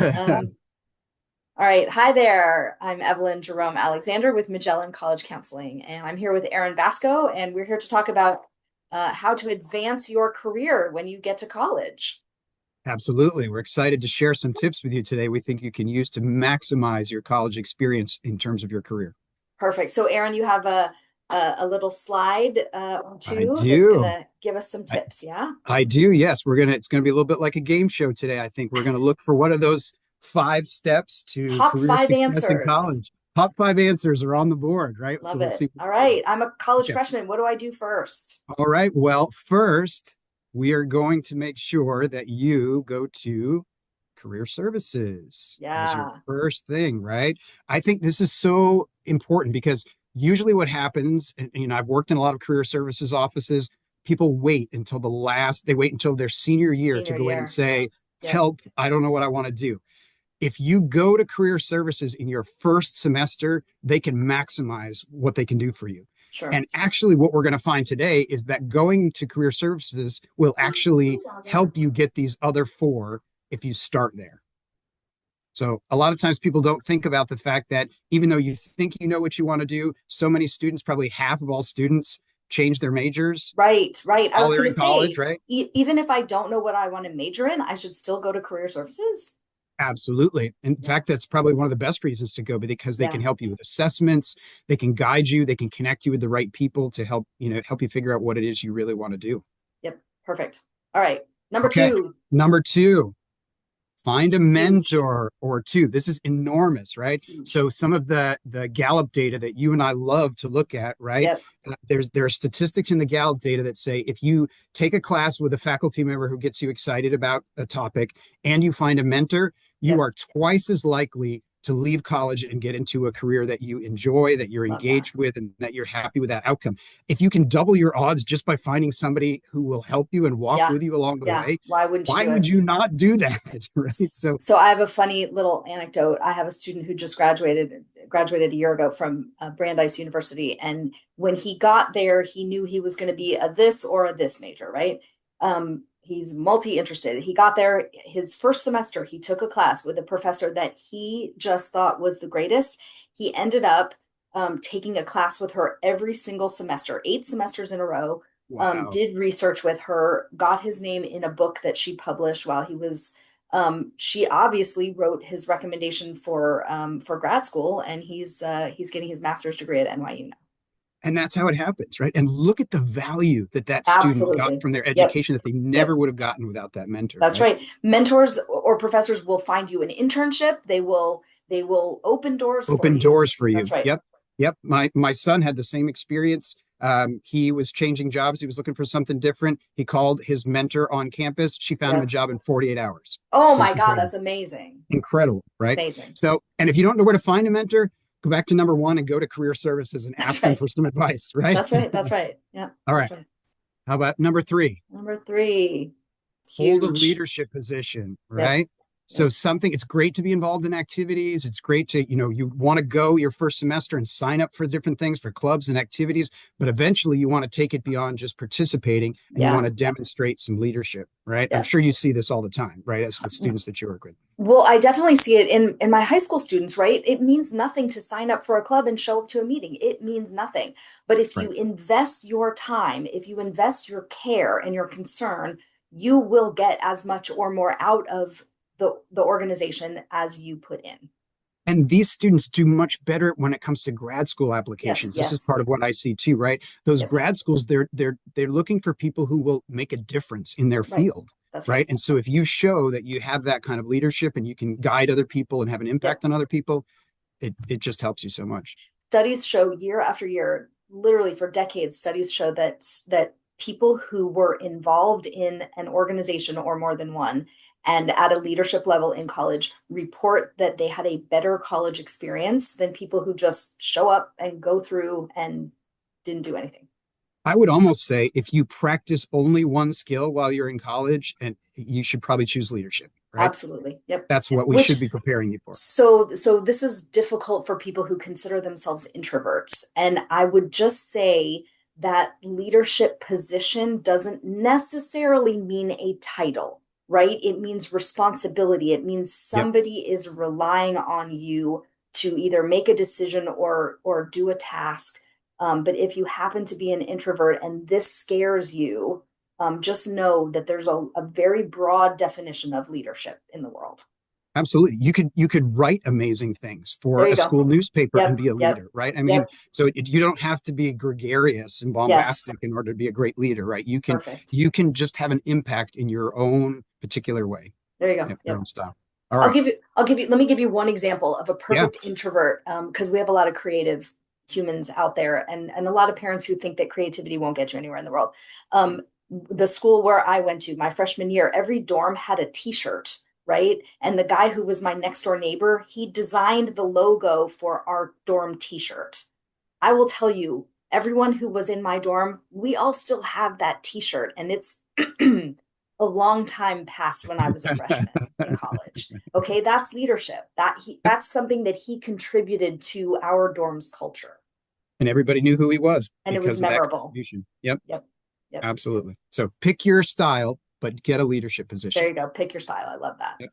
Um, all right. Hi there. I'm Evelyn Jerome-Alexander with Magellan College Counseling, and I'm here with Aaron Basko, and we're here to talk about how to advance your career when you get to college. Absolutely. We're excited to share some tips with you today we think you can use to maximize your college experience in terms of your career. Perfect. So, Aaron, you have a little slide or I two that's do. gonna give us some I, tips. Yeah. I do. Yes, it's gonna be a little bit like a game show today. I think we're gonna look for what are those 5 steps to Top career five success in answers. college. Top 5 answers are on the board, right? So Love let's it. see. All right. I'm a college Okay. freshman. What do I do first? All right. Well, first, we are going to make sure that you go to career services as your Yeah. first thing, right? I think this is so important because usually what happens, and I've worked in a lot of career services offices, people they wait until their senior year to Senior go in and year. say, Yep. help, I don't know what I want to do. If you go to career services in your first semester, they can maximize what they can do for you. Sure. And actually, what we're going to find today is that going to career services will actually help you get these other four if you start there. So, a lot of times people don't think about the fact that even though you think you know what you want to do, so many students, probably half of all students, change their majors Right, right. I while was they're going in to college, say, right? even if I don't know what I want to major in, I should still go to career services. Absolutely. In Yeah, fact, that's probably one of the best reasons to go because they yeah. can help you with assessments, they can guide you, they can connect you with the right people to help you figure out what it is you really want to do. Yep. Perfect. All right. Number Okay. two, Number two, find a huge, mentor or two. This is enormous, right? huge. So some of the Gallup data that you and I love to look at, right? Yep. There are statistics in the Gallup data that say if you take a class with a faculty member who gets you excited about a topic and you find a mentor, you Yep. are twice as likely to leave college and get into a career that you enjoy, that you're Love that. engaged with, and that you're happy with that outcome. If you can double your odds just by finding somebody who will help you and walk Yeah. with you along the Yeah. way, Why wouldn't you why do would it? you not do that? Right. So So I have a funny little anecdote. I have a student who just graduated a year ago from Brandeis University, and when he got there, he knew he was going to be a this or a this major, right? He's multi-interested. He got there his first semester. He took a class with a professor that he just thought was the greatest. He ended up taking a class with her every single semester, 8 semesters in a row. wow. Did research with her, got his name in a book that she published while he was she obviously wrote his recommendation for grad school, and he's getting his master's degree at NYU now. And that's how it happens, right? And look at the value that that student got Absolutely. from their Yep. education that they never Yep. would have gotten without that mentor, That's right? right. Mentors or professors will find you an internship. They will open doors for Open you. doors for That's you. right. Yep. Yep. My son had the same experience. He was changing jobs. He was looking for something different. He called his mentor on campus. She found him a Yep. job in 48 hours. Oh It was my God, incredible. that's amazing. Incredible, right? Amazing. So, and if you don't know where to find a mentor, go back to number one and go to career services and That's ask them right. for some advice, right? That's right. That's right. Yeah, All that's right. right. How about number three? Number three, Hold a huge. leadership position, Yep. right? So Yep. it's great to be involved in activities. It's great to, you want to go your first semester and sign up for different things for clubs and activities, but eventually you want to take it beyond just participating and you want Yeah. to demonstrate some leadership, right? I'm Yeah. sure you see this all the time, right? As with students that you work with. Well, I definitely see it in my high school students, right? It means nothing to sign up for a club and show up to a meeting. It means nothing. But if you Right. invest your time, if you invest your care and your concern, you will get as much or more out of the organization as you put in. And these students do much better when it comes to grad school Yes, applications. This is yes. part of what I see too, right? Those Yep. grad schools, they're looking for people who will make a difference in their Right. field, That's right. right? And so if you show that you have that kind of leadership and you can guide other people and have an Yep. impact on other people, it just helps you so much. Studies show year after year, literally for decades, studies show that people who were involved in an organization or more than one and at a leadership level in college report that they had a better college experience than people who just show up and go through and didn't do anything. I would almost say if you practice only one skill while you're in college, and you should probably choose leadership, right? Absolutely. Yep. That's what we Which should be preparing you for. so this is difficult for people who consider themselves introverts. And I would just say that leadership position doesn't necessarily mean a title, right? It means responsibility. It means Yep. somebody is relying on you to either make a decision or do a task. But if you happen to be an introvert and this scares you, just know that there's a very broad definition of leadership in the world. Absolutely. You could write amazing things for There you a go. school newspaper and Yep, be a yep, leader, right? I mean, yep. so you don't have to be gregarious and Yes, bombastic in order to be a great leader, right? You can perfect. you can just have an impact in your own particular way, There you go. yep, your Yep. own style. All right. Let me give you one example of a Yeah. perfect introvert, because we have a lot of creative humans out there and a lot of parents who think that creativity won't get you anywhere in the world. The school where I went to my freshman year, every dorm had a t-shirt, right? And the guy who was my next door neighbor, he designed the logo for our dorm t-shirt. I will tell you, everyone who was in my dorm, we all still have that t-shirt, and it's a long time past when I was a freshman in college. Okay, that's leadership. That's something that he contributed to our dorm's culture. And everybody knew who he was And it was because of that memorable. contribution. Yep, Yep. Yep. absolutely. So pick your style, but get a leadership There position. you go. Pick your style. I love that. Yep.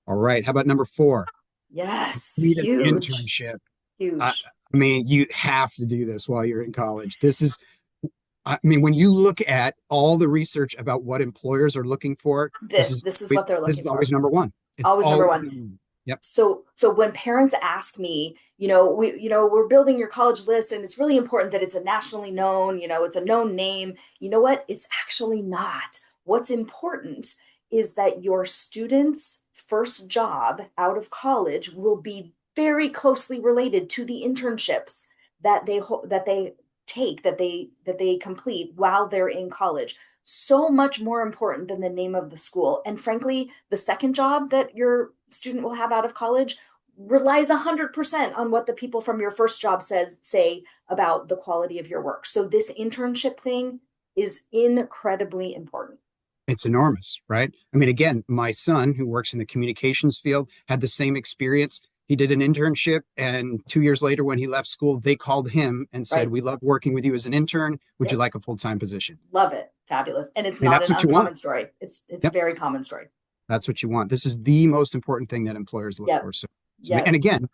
All right. How about number 4? Yes. Need an Huge. internship. I, Huge. I mean, you have to do this while you're in college. I mean, when you look at all the research about what employers are looking for, This is what they're this looking is always for. number one. It's Always number always one. number one. Yep. So when parents ask me, we're building your college list and it's really important that it's a nationally known, it's a known name. You know what? It's actually not. What's important is that your student's first job out of college will be very closely related to the internships that they take that they complete while they're in college. So much more important than the name of the school. And frankly, the second job that your student will have out of college relies 100% on what the people from your first job say about the quality of your work. So this internship thing is incredibly important. It's enormous, right? I mean, again, my son, who works in the communications field, had the same experience. He did an internship, and 2 years later, when he left school, they called him and said, Right. "We loved working with you as an intern. Would you Yep. like a full-time position?" Love it. Fabulous. And it's I mean, not that's an what you want. uncommon story. It's a Yep. very common story. That's what you want. This is the most important thing that employers look Yep. for. So, and Yep. again,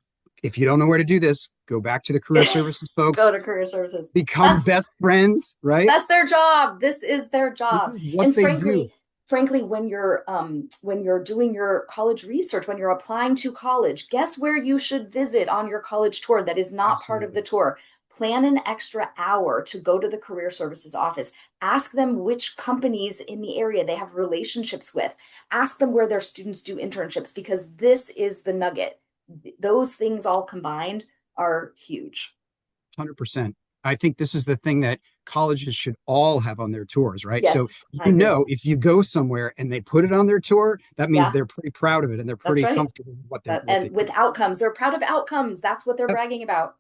if you don't know where to do this, go back to the career services Go folks, to career services. become That's best friends, right? That's their job. This is their This job. is what And they do. frankly, when you're doing your college research, when you're applying to college, guess where you should visit on your college tour that is not part of the Absolutely. tour? Plan an extra hour to go to the career services office. Ask them which companies in the area they have relationships with. Ask them where their students do internships because this is the nugget. Those things all combined are huge. 100%. I think this is the thing that colleges should all have on their tours, right? So, Yes, I agree. if you go somewhere and they put it on their tour, that means Yeah, they're pretty proud of it and they're that's pretty right. comfortable with That what they and with do. outcomes, they're proud of outcomes. That's what they're Yep. bragging about.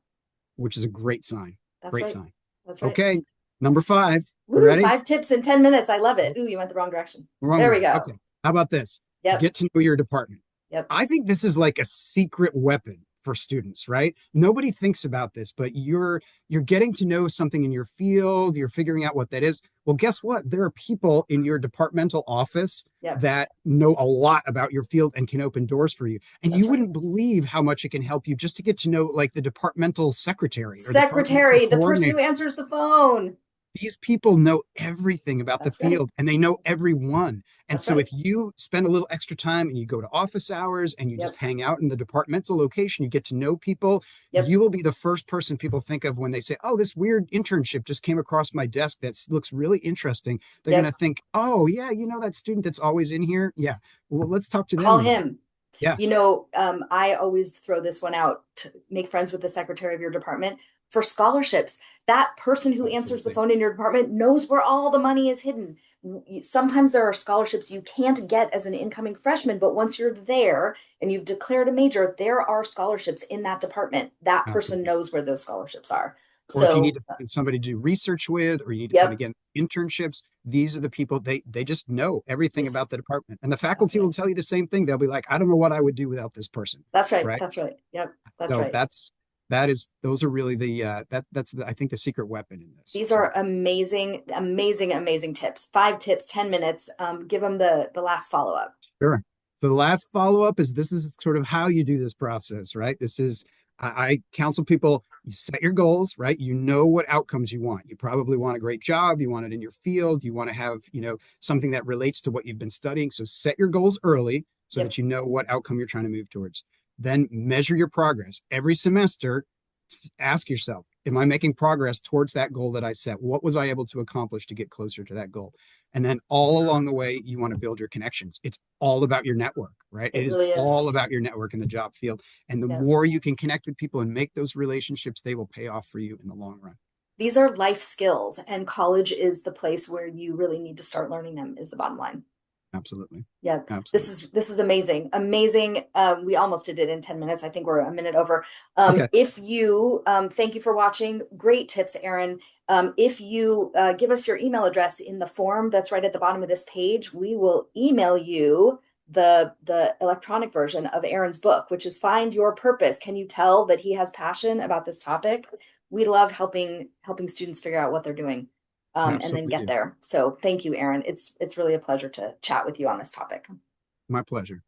Which is a great sign. That's Great right. sign. That's right. Okay. Number 5. You Woo, ready? 5 tips in 10 minutes. I love it. Ooh, you went the wrong direction. Wrong There we way. go. Okay. How about this? Yep. Get to know your department. Yep. I think this is like a secret weapon for students, right? Nobody thinks about this, but you're getting to know something in your field, you're figuring out what that is. Well, guess what? There are people in your departmental office Yep. that know a lot about your field and can open doors for you. And That's you right. wouldn't believe how much it can help you just to get to know like the departmental secretary or departmental Secretary, the person who coordinator. answers the phone. These people know everything about the That's right. field and they know everyone. And That's so right. if you spend a little extra time and you go to office hours and you just Yep. hang out in the departmental location, you get to know people, Yep. you will be the first person people think of when they say, "Oh, this weird internship just came across my desk that looks really interesting." They're going to Yep. think, "Oh, yeah, that student that's always in here? Yeah. Well, let's talk to them Call about it." him. Yeah, I always throw this one out to make friends with the secretary of your department for scholarships. That person who answers the absolutely. phone in your department knows where all the money is hidden. Sometimes there are scholarships you can't get as an incoming freshman, but once you're there and you've declared a major, there are scholarships in that department. That person Absolutely. knows where those scholarships are. Or if you need So, to find somebody to do research with, or you need to find yep, again internships, these are the people they just know everything about yes, the department. And the that's faculty will right. tell you the same thing. They'll be like, "I don't know what I would do without this person." That's right. Right. That's right. Yep, that's So right. that's those are really I think the secret weapon in this. These So are amazing, amazing, amazing tips. 5 tips, 10 minutes. Give them the last follow up. sure. The last follow up is this is sort of how you do this process, right? This is I counsel people, you set your goals, right? You know what outcomes you want. You probably want a great job, you want it in your field, you want to have, something that relates to what you've been studying. So set your goals early so Yep. that you know what outcome you're trying to move towards. Then measure your progress. Every semester, ask yourself, am I making progress towards that goal that I set? What was I able to accomplish to get closer to that goal? And then all along the way, you want to build your connections. It's all about your network, right? It It is really is. all about your network in the job field. And the Yeah. more you can connect with people and make those relationships, they will pay off for you in the long run. These are life skills, and college is the place where you really need to start learning them, is the bottom line. Absolutely. Yeah, this Absolutely. is this is amazing. Amazing. We almost did it in 10 minutes. I think we're a minute over. Okay. If you thank you for watching. Great tips, Aaron. If you give us your email address in the form that's right at the bottom of this page, we will email you the electronic version of Aaron's book, which is Find Your Purpose. Can you tell that he has passion about this topic? We love helping students figure out what they're doing, I and then absolutely get do. there. So thank you, Aaron. It's really a pleasure to chat with you on this topic. My pleasure.